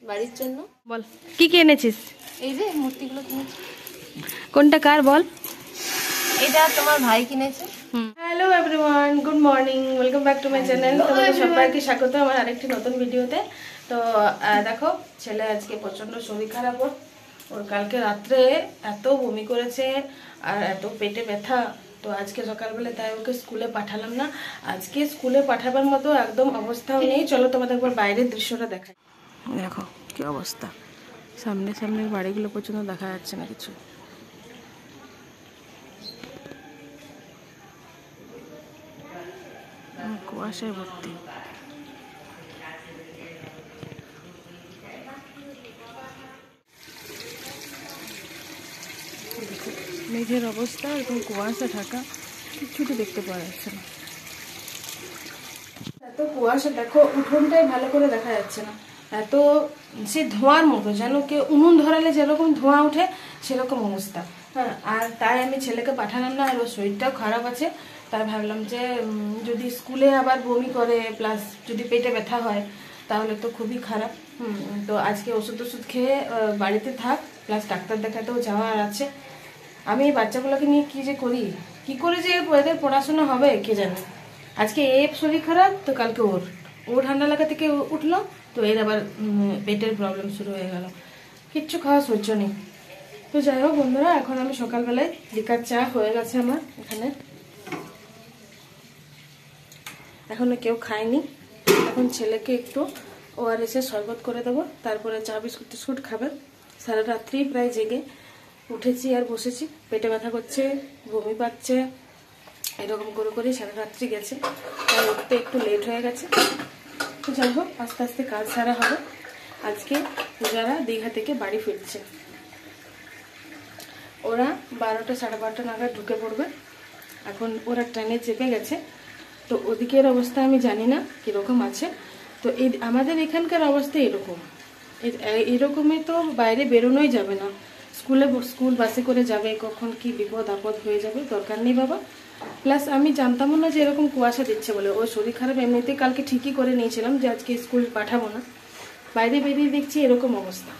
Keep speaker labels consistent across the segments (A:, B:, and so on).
A: বাড়ির জন্য
B: বল কি কি এনেছিস?
A: এই যে মূর্তিগুলো কিনেছি।
B: কোনটা কার বল?
A: এটা তোমার ভাই কিনেছে।
B: Hello everyone, good morning, welcome back to my channel. তোমাদের সবাইকে স্বাগত আমার আরেকটি নতুন ভিডিওতে। তো দেখো, ছেলে আজকে প্রচন্ড শরীর খারাপ। ওর কালকে রাত্রে এত বমি করেছে আর এত পেটে ব্যথা। তো আজকে সকালবেলা তাই ওকে স্কুলে পাঠালাম না। আজকে স্কুলে পাঠাবার মতো একদম অবস্থাও নেই। চলো তোমাদের একবার বাইরের দৃশ্যটা দেখাই। দেখো কি অবস্থা, সামনে সামনের বাড়িগুলো পর্যন্ত দেখা যাচ্ছে না কিছু। কুয়াশায় ভর্তি। মেঘের অবস্থা এবং কুয়াশা ঢাকা, কিচ্ছুটি দেখতে পাওয়া যাচ্ছে না। এত কুয়াশা, দেখো উঠোনটাই ভালো করে দেখা যাচ্ছে না। এত সে ধোঁয়ার মতো, যেন কেউ উনুন ধরালে যেরকম ধোঁয়া ওঠে সেরকম অবস্থা। হ্যাঁ, আর তাই আমি ছেলেকে পাঠালাম না। আর ওর শরীরটাও খারাপ আছে। তাই ভাবলাম যে যদি স্কুলে আবার বমি করে প্লাস যদি পেটে ব্যথা হয় তাহলে তো খুবই খারাপ। তো আজকে ওষুধ খেয়ে বাড়িতে থাক, প্লাস ডাক্তার দেখাতেও যাওয়ার আছে। আমি এই বাচ্চাগুলোকে নিয়ে কি যে করি, কি করে যে এদের পড়াশোনা হবে কে জানে। আজকে এর শরীর খারাপ তো কালকে ও ঠান্ডা লাগা থেকে উঠলো, তো এর আবার পেটের প্রবলেম শুরু হয়ে গেল। কিচ্ছু খাওয়া সহ্য নেই। তো যাই হোক বন্ধুরা, এখন আমি সকালবেলায় লিকার চা হয়ে গেছে আমার এখানে, এখনো কেউ খায়নি। এখন ছেলেকে একটু ORS এর শরবত করে দেবো, তারপরে চা বিস্কুট টিস্কুট খাবে। সারা রাত্রি প্রায় জেগে উঠেছি আর বসেছি, পেটে ব্যথা করছে, বমি পাচ্ছে, এরকম করে করেই সারা রাত্রি গেছে। তাই উঠতে একটু লেট হয়ে গেছে। তো যাই হোক, আস্তে আস্তে কাজ সারা হবে। আজকে পূজারা দীঘা থেকে বাড়ি ফিরছে। ওরা 12টা 12:30 নাগাদ ঢুকে পড়বে। এখন ওরা ট্রেনে চেপে গেছে, তো ওদিকের অবস্থা আমি জানি না কীরকম আছে। তো আমাদের এখানকার অবস্থা এরকমই। তো বাইরে বেরোনোই যাবে না। স্কুল বাসে করে যাবে, কখন কি বিপদ আপদ হয়ে যাবে দরকার নেই বাবা। প্লাস আমি জানতামও না যে এরকম কুয়াশা দিচ্ছে বলে। ওর শরীর খারাপ এমনিতেই কালকে ঠিকই করে নিয়েছিলাম যে আজকে স্কুল পাঠাবো না। বাইরে বেরিয়ে দেখছি এরকম অবস্থা।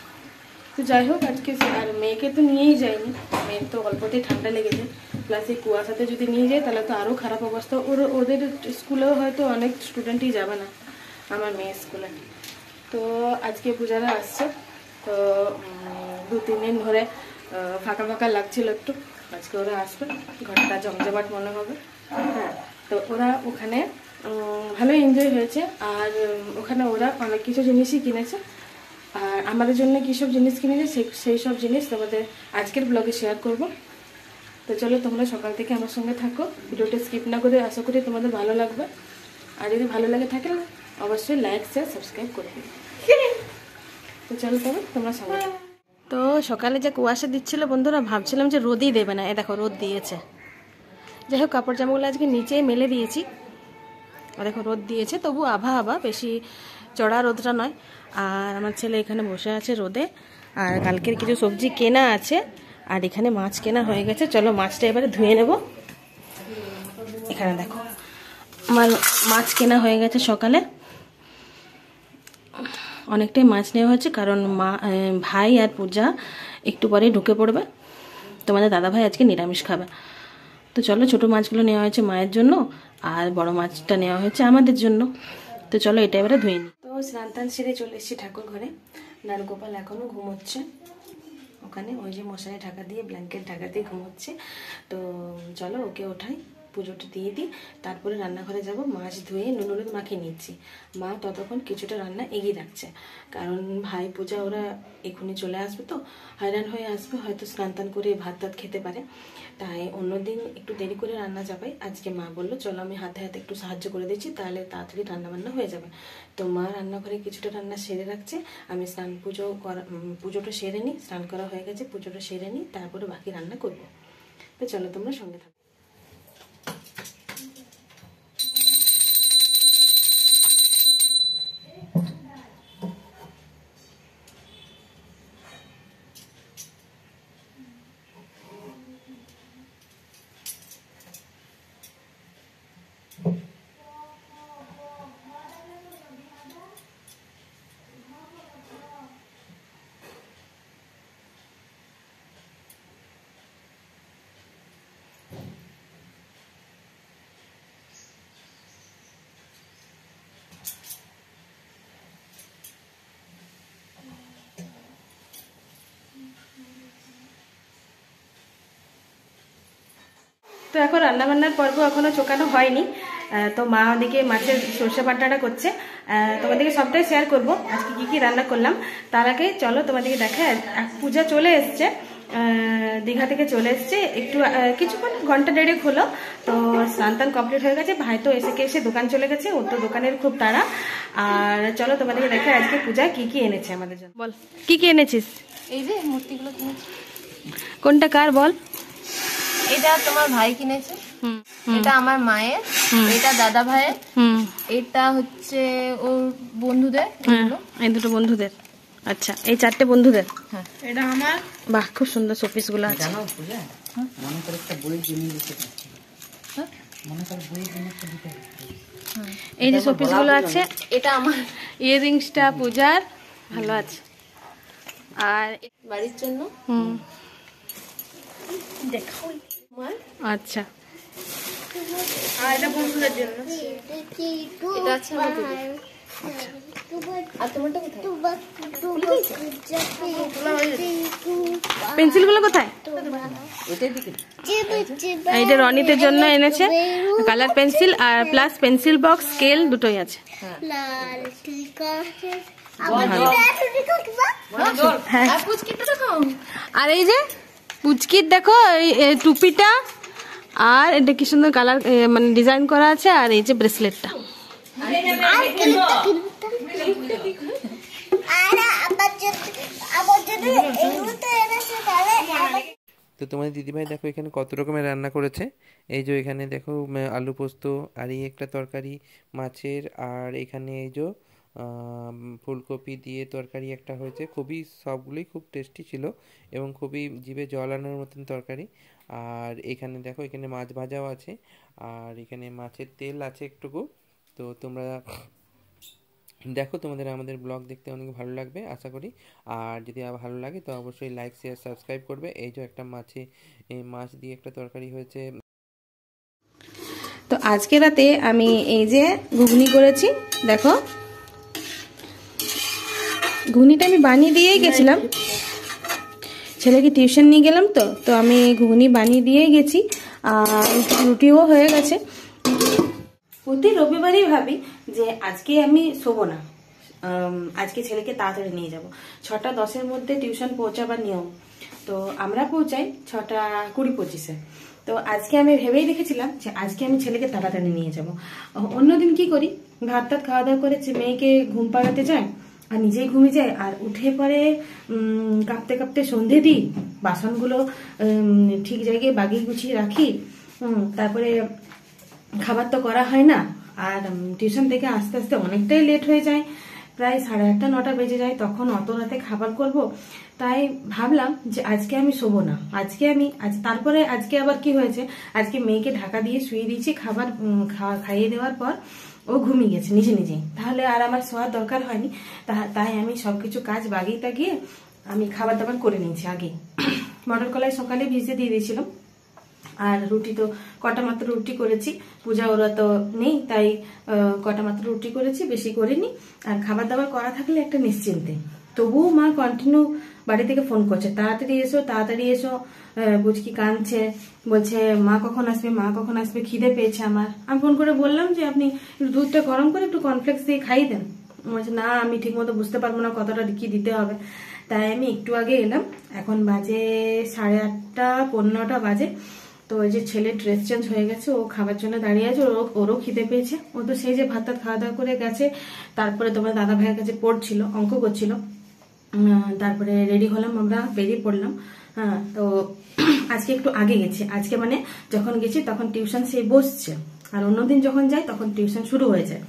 B: তো যাই হোক, আজকে আর মেয়েকে তো নিয়েই যায়নি। মেয়ের তো অল্পতেই ঠান্ডা লেগেছে, প্লাস এই কুয়াশাতে যদি নিয়ে যায় তাহলে তো আরও খারাপ অবস্থা। ওদের স্কুলেও হয়তো অনেক স্টুডেন্টই যাবে না আমার মেয়ের স্কুলে। তো আজকে পূজারা আসছে, তো 2-3 দিন ধরে ফাঁকা ফাঁকা লাগছিল একটু। আজকে ওরা আসবে, ঘরটা জমজমাট মনে হবে। হ্যাঁ, তো ওরা ওখানে ভালোই এনজয় হয়েছে। আর ওখানে ওরা অনেক কিছু জিনিসই কিনেছে। আর আমাদের জন্য কী সব জিনিস কিনেছে সেই সব জিনিস তোমাদের আজকের ব্লগে শেয়ার করব। তো চলো, তোমরা সকাল থেকে আমার সঙ্গে থাকো, ভিডিওটা স্কিপ না করে। আশা করি তোমাদের ভালো লাগবে। আর যদি ভালো লাগে থাকে অবশ্যই লাইক শেয়ার সাবস্ক্রাইব করে দিও। তো চলো তবে তোমরা সঙ্গে। তো সকালে যে কুয়াশা দিচ্ছিল বন্ধুরা, ভাবছিলাম যে রোদই দেবে না। দেখো রোদ দিয়েছে। যাই হোক, কাপড় জামাগুলো আজকে নিচেই মেলে দিয়েছি। দেখো রোদ দিয়েছে, তবু আভা বেশি চড়া রোদটা নয়। আর আমার ছেলে এখানে বসে আছে রোদে। আর কালকের কিছু সবজি কেনা আছে, আর এখানে মাছ কেনা হয়ে গেছে। চলো মাছটা এবারে ধুয়ে নেব। এখানে দেখো আমার মাছ কেনা হয়ে গেছে সকালে। অনেকটাই মাছ নেওয়া হয়েছে, কারণ ভাই আর পূজা একটু পরে ঢুকে পড়বে। তোমাদের দাদা ভাই আজকে নিরামিষ খাবে। তো চলো, ছোটো মাছগুলো নেওয়া হয়েছে মায়ের জন্য, আর বড় মাছটা নেওয়া হয়েছে আমাদের জন্য। তো চলো এটা এবারে ধুয়ে নিই। তো স্নান সেরে চলে এসেছি ঠাকুর ঘরে। নারগোপাল এখনও ঘুমোচ্ছে ওখানে, ওই যে মশারি ঢাকা দিয়ে ব্ল্যাঙ্কেট ঢাকা দিয়ে ঘুমোচ্ছে। তো চলো ওকে ওঠাই, পুজোটা দিয়ে দিই, তারপরে রান্নাঘরে যাব। মাছ ধুয়ে নুন হলুদ মাখিয়ে নিচ্ছি। মা ততক্ষণ কিছুটা রান্না এগিয়ে রাখছে, কারণ ভাই পূজা ওরা এখনই চলে আসবে, তো হয়রান হয়ে আসবে, হয়তো স্নান টান করে ভাত টাত খেতে পারে। তাই অন্যদিন একটু দেরি করে রান্না যাবে। আজকে মা বললো চলো আমি হাতে হাতে একটু সাহায্য করে দিচ্ছি, তাহলে তাড়াতাড়ি রান্নাবান্না হয়ে যাবে। তো মা রান্নাঘরে কিছুটা রান্না সেরে রাখছে। আমি পুজোটা সেরে নিই। স্নান করা হয়ে গেছে, পুজোটা সেরে নিই, তারপরে বাকি রান্না করবো। তো চলো তোমরা সঙ্গে থাকো। এখন রান্নাবান্নার পর্ব এখনো চোকানো হয়নি। তো মা ওদিকে মাছের সর্ষে বাটাটা করছে, তোমাদেরকে সবটাই শেয়ার করবো আজকে কি কি রান্না করলাম। তার আগে চলো তোমাদেরকে দেখায়, পূজা চলে এসছে, দীঘা থেকে চলে এসছে, একটু কিছুক্ষণ ঘন্টা দেড়েক হলো। তো স্নান টান কমপ্লিট হয়ে গেছে, ভাই তো এসে দোকান চলে গেছে, ওর তো দোকানের খুব তাড়া। আর চলো তোমাদেরকে দেখায় আজকে পূজা কি কি এনেছে আমাদের জন্য। বল কি কি এনেছিস?
A: এই যে মূর্তিগুলো কিনেছি।
B: কোনটা কার বল?
A: এটা তোমার ভাই কিনেছে, এটা আমার মায়ের, এটা দাদা ভাইয়ের, এটা হচ্ছে ওর বন্ধুদের,
B: এই দুটো বন্ধুদের। আচ্ছা, এই চারটে বন্ধুদের।
A: হ্যাঁ,
B: এটা আমার। বাহ, খুব সুন্দর শোপিস গুলো আছে। এই যে শোপিস গুলো আছে,
A: এটা আমার
B: ইয়াররিংসটা পূজার ভালো আছে। আর
A: বাড়ির জন্য
B: দেখাও। আচ্ছা,
A: আর এটা বন্ধুদের জন্য, এটা আছে আমাদের। আর তোমারটা কোথায়?
B: পেন্সিল গুলো কোথায়? এইটা রনিতের জন্য এনেছে, কালার পেন্সিল আর প্লাস পেন্সিল বক্স, স্কেল দুটোই আছে। আর এই যে পুচকির দেখো এই টুপিটা, আর এটা কি সুন্দর কালার মানে ডিজাইন করা আছে, আর এই যে ব্রেসলেটটা।
C: তো তোমাদের দিদিভাই দেখো এখানে কত রকমের রান্না করেছে। এই যে এখানে দেখো আলু পোস্ত, আর এই একটা তরকারি মাছের, আর এখানে এই যে ফুলকপি দিয়ে তরকারি একটা হয়েছে, খুবই সবগুলোই খুব টেস্টি ছিল এবং খুবই জিভে জল আনার মতন তরকারি। আর এখানে দেখো এখানে মাছ ভাজাও আছে, আর এখানে মাছের তেল আছে একটুকু। তো তোমরা দেখো, তোমাদের আমাদের ব্লগ দেখতে অনেক ভালো লাগবে আশা করি। আর যদি ভালো লাগে তো অবশ্যই লাইক শেয়ার সাবস্ক্রাইব করবে। এই যে একটা মাছ দিয়ে একটা তরকারি হয়েছে।
B: তো আজকে রাতে আমি এই যে ঘুগনি করেছি, দেখো ঘুগনিটা আমি বানিয়ে দিয়েই গেছিলাম, ছেলেকে টিউশন নিয়ে গেলাম। তো আমি ঘুগনি বানিয়ে দিয়েই গেছি, আর রুটিও হয়ে গেছে। প্রতি রবিবারই ভাবি যে আজকে আমি শোবো না, আজকে ছেলেকে তাড়াতাড়ি নিয়ে যাব। 6:10-এর মধ্যে টিউশন পৌঁছাবার নিয়ম, তো আমরা পৌঁছাই 6:20-25-এ। তো আজকে আমি ভেবেই রেখেছিলাম যে আজকে আমি ছেলেকে তাড়াতাড়ি নিয়ে যাব। অন্যদিন কি করি, ভাত টাত খাওয়া দাওয়া করে মেয়েকে ঘুম পাড়াতে যাই আর নিজেই ঘুমিয়ে যায়, আর উঠে পরে কাঁপতে কাঁপতে সন্ধে দিই, বাসনগুলো ঠিক জায়গায় বাগিয়ে গুছিয়ে রাখি, তারপরে খাবার তো করা হয় না। আর টিউশন থেকে আস্তে আস্তে অনেকটাই লেট হয়ে যায়, প্রায় 8:30-9টা বেজে যায়, তখন অত রাতে খাবার করব। তাই ভাবলাম যে আজকে আমি শোবো না, তারপরে আজকে আবার কি হয়েছে, আজকে মেয়েকে ঢাকা দিয়ে শুয়ে দিয়েছি, খাবার খাইয়ে দেওয়ার পর ও ঘুমিয়ে গেছে নিজে নিজেই, তাহলে আর আমার শোয়ার দরকার হয়নি। তাই আমি সবকিছু কাজ বাগিয়ে তাগিয়ে আমি খাবার দাবার করে নিয়েছি আগে। মটর কলাই সকালে ভিজে দিয়ে দিয়েছিলাম, আর রুটি তো কটা মাত্র রুটি করেছি, পূজা ওরা তো নেই, তাই কটা মাত্র রুটি করেছি, বেশি করিনি। আর খাবার দাবার করা থাকলে একটা নিশ্চিন্তে। তবুও মা কন্টিনিউ বাড়ি থেকে ফোন করছে, তাড়াতাড়ি এসো তাড়াতাড়ি এসো। বুঝকি কাঁদছে, বলছে মা কখন আসবে, মা কখন আসবে, খিদে পেয়েছে আমার। আমি ফোন করে বললাম যে আপনি দুধটা গরম করে একটু কর্নফ্লেক্স দিয়ে খাইয়ে দেন। বলছে না, আমি ঠিক মতো বুঝতে পারবো না কতটা কি দিতে হবে। তাই আমি একটু আগে এলাম, এখন বাজে 8:30-9টা বাজে। তো ওই যে ছেলে ড্রেস চেঞ্জ হয়ে গেছে, ও খাবার জন্য দাঁড়িয়ে আছে, ওরও খিদে পেয়েছে। ও তো সেই যে ভাত খাওয়া দাওয়া করে গেছে, তারপরে তোমার দাদা ভাইয়ের কাছে পড়ছিল, অঙ্ক করছিল। তারপরে রেডি হলাম, আমরা বেরিয়ে পড়লাম। হ্যাঁ, তো আজকে একটু আগে গেছি, আজকে মানে যখন গেছি তখন টিউশন সে বসছে, আর অন্যদিন যখন যাই তখন টিউশন শুরু হয়ে যায়।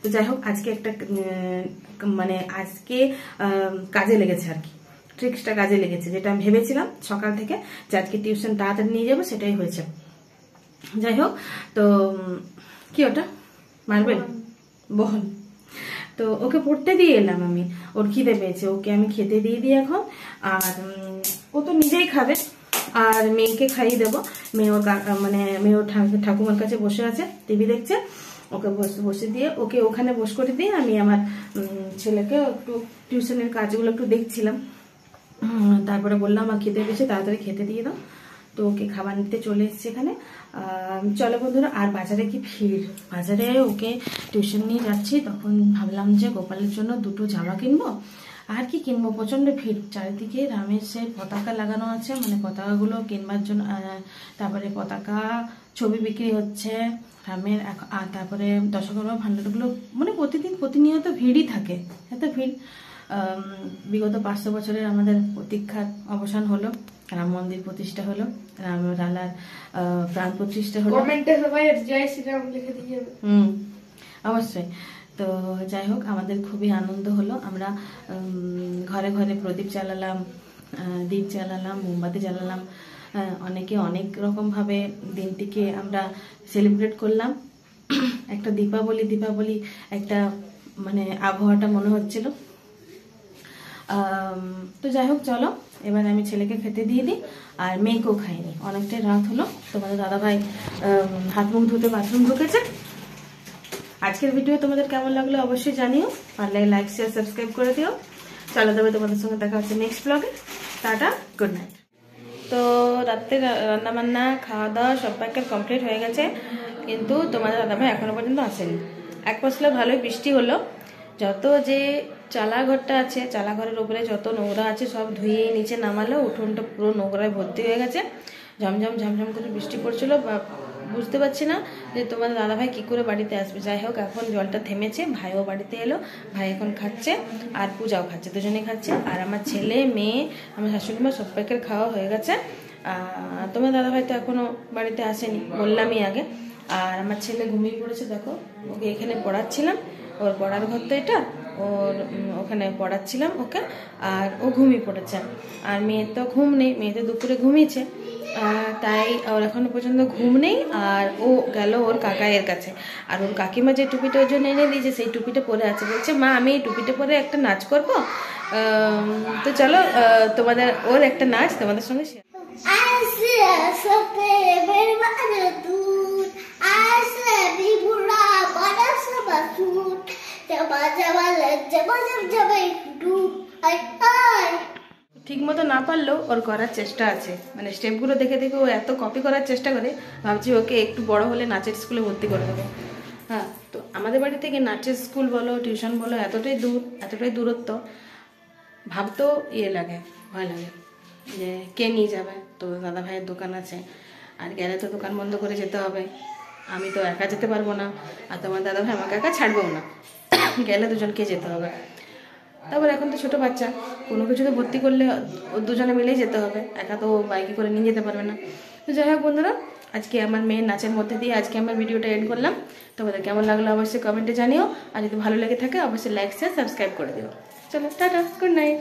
B: তো যাই হোক, আজকে একটা মানে আজকে কাজে লেগেছে আর কি, ট্রিক্সটা কাজে লেগেছে, যেটা আমি ভেবেছিলাম সকাল থেকে যে আজকে টিউশন তাড়াতাড়ি নিয়ে যাবো, সেটাই হয়েছে। যাই হোক, তো কি ওটা মার্বেল বল, তো ওকে পড়তে দিয়ে এলাম আমি, ওর খিদে পেয়েছে, ওকে আমি খেতে দিয়ে দিই এখন। আর ও তো নিজেই খাবে, আর মেয়েকে খাইয়ে দেবো। মেয়ে ওর ঠাকুমার কাছে বসে আছে, টিভি দেখছে, ওকে বসে দিয়ে ওকে ওখানে বস করে দিয়ে আমি আমার ছেলেকে একটু টিউশনের কাজগুলো একটু দেখছিলাম। তারপরে বললাম আমার খেতে পেয়েছে, তাড়াতাড়ি খেতে দিয়ে দাও। তো ওকে খাবার নিতে চলে এসেছি এখানে। চলো বন্ধুরা, আর বাজারে কি ভিড়, বাজারে ওকে টিউশন নিয়ে যাচ্ছি, তখন ভাবলাম যে গোপালের জন্য দুটো জামা কিনবো, আর কি কিনবো, প্রচন্ড ভিড় চারিদিকে। রামের সে পতাকা লাগানো আছে, মানে পতাকাগুলো কিনবার জন্য, তারপরে পতাকা ছবি বিক্রি হচ্ছে রামের, আর তারপরে দশকর্মা ভান্ডারগুলো, মানে প্রতিনিয়ত ভিড়ই থাকে, এত ভিড়। বিগত 500 বছরের আমাদের প্রতীক্ষার অবসান হলো, রাম মন্দির প্রতিষ্ঠা হলো, রামলালার প্রাণ প্রতিষ্ঠা হলো। অবশ্যই। তো যাই হোক, আমাদের খুবই আনন্দ হলো। আমরা ঘরে ঘরে প্রদীপ জ্বালালাম, দীপ জ্বালালাম, মোমবাতি জ্বালালাম, অনেকে অনেক রকম ভাবে দিনটিকে আমরা সেলিব্রেট করলাম। একটা দীপাবলি একটা মানে আবহাওয়াটা মনে হচ্ছিল। তো যাই হোক, চলো এবার আমি ছেলেকে খেতে দিয়ে দিই, আর মেয়েকেও খাইনি, অনেকটাই রাত হলো। তোমাদের দাদাভাই হাত মুখ ধুতে বাথরুম ঢুকেছে। আজকের ভিডিও তোমাদের কেমন লাগলো অবশ্যই জানিও, পারলে লাইক শেয়ার সাবস্ক্রাইব করে দিও। চলো তবে তোমাদের সঙ্গে দেখা হচ্ছে নেক্সট ব্লগে। Tata, good night. তো রাত্রে রান্না বান্না খাওয়া দাওয়া সবাইকে কমপ্লিট হয়ে গেছে, কিন্তু তোমাদের দাদাভাই এখনো পর্যন্ত আসেনি। এক পশলা ভালোই বৃষ্টি হলো, যত যে চালাঘরটা আছে, চালাঘরের উপরে যত নোংরা আছে সব ধুয়ে নিচে নামালো, উঠোনটা পুরো নোংরায় ভর্তি হয়ে গেছে। ঝমঝম করে বৃষ্টি পড়ছিল, বুঝতে পারছি না যে তোমাদের দাদাভাই কি করে বাড়িতে আসবে। যাই হোক, এখন জলটা থেমেছে, ভাইও বাড়িতে এলো, ভাই এখন খাচ্ছে আর পূজাও খাচ্ছে, দুজনেই খাচ্ছে। আর আমার ছেলে মেয়ে, আমার শাশুড়ি মা সবাইকে খাওয়া হয়ে গেছে। তোমার দাদাভাই তো এখনো বাড়িতে আসেনি, বললামই আগে। আর আমার ছেলে ঘুমিয়ে পড়েছে, দেখো ওকে এখানে পড়াচ্ছিলাম, ওর পড়ার ঘর তো এটা, ওর ওখানে পড়াচ্ছিলাম ওকে, আর ও ঘুমিয়ে পড়েছে। আর মেয়ের তো ঘুম নেই, মেয়ে তো দুপুরে ঘুমিয়েছে, তাই ওর এখনো পর্যন্ত ঘুম নেই। আর ও গেল ওর কাকাইয়ের কাছে, আর ওর কাকিমা যে টুপিটা ওর জন্য এনে দিয়েছে সেই টুপিটা পরে আছে, বলছে মা আমি এই টুপিটা পরে একটা নাচ করবো। তো চলো তোমাদের ওর একটা নাচ তোমাদের সঙ্গে শেয়ার। ঠিক মতো না পারলেও ওর করার চেষ্টা আছে, মানে স্টেপগুলো দেখে দেখে ও এত কপি করার চেষ্টা করে, ভাবছি ওকে একটু বড় হলে নাচের স্কুলে ভর্তি করে দেবো। হ্যাঁ, তো আমাদের বাড়ি থেকে নাচের স্কুল বলো টিউশন বলো এতটাই দূরত্ব, ভাবতেও লাগে, ভয় লাগে যে কে নিয়ে যাবে। তো দাদা ভাইয়ের দোকান আছে, আর গেলে তো দোকান বন্ধ করে যেতে হবে, আমি তো একা যেতে পারবো না, আর তোমার দাদা ভাই আমাকে একা ছাড়বেও না, গেলে দুজনকে যেতে হবে। তারপর এখন তো ছোটো বাচ্চা, কোনো কিছুতে ভর্তি করলে দুজনে মিলেই যেতে হবে, একা তো বাইকে করে নিয়ে যেতে পারবে না। তো যাই হোক বন্ধুরা, আজকে আমার মেয়ের নাচের মধ্যে দিয়ে আজকে আমার ভিডিওটা এন্ড করলাম। তোমাদের কেমন লাগলো অবশ্যই কমেন্টে জানিও, আর যদি ভালো লেগে থাকে অবশ্যই লাইক শেয়ার সাবস্ক্রাইব করে দিও। চলো টাটা, গুড নাইট।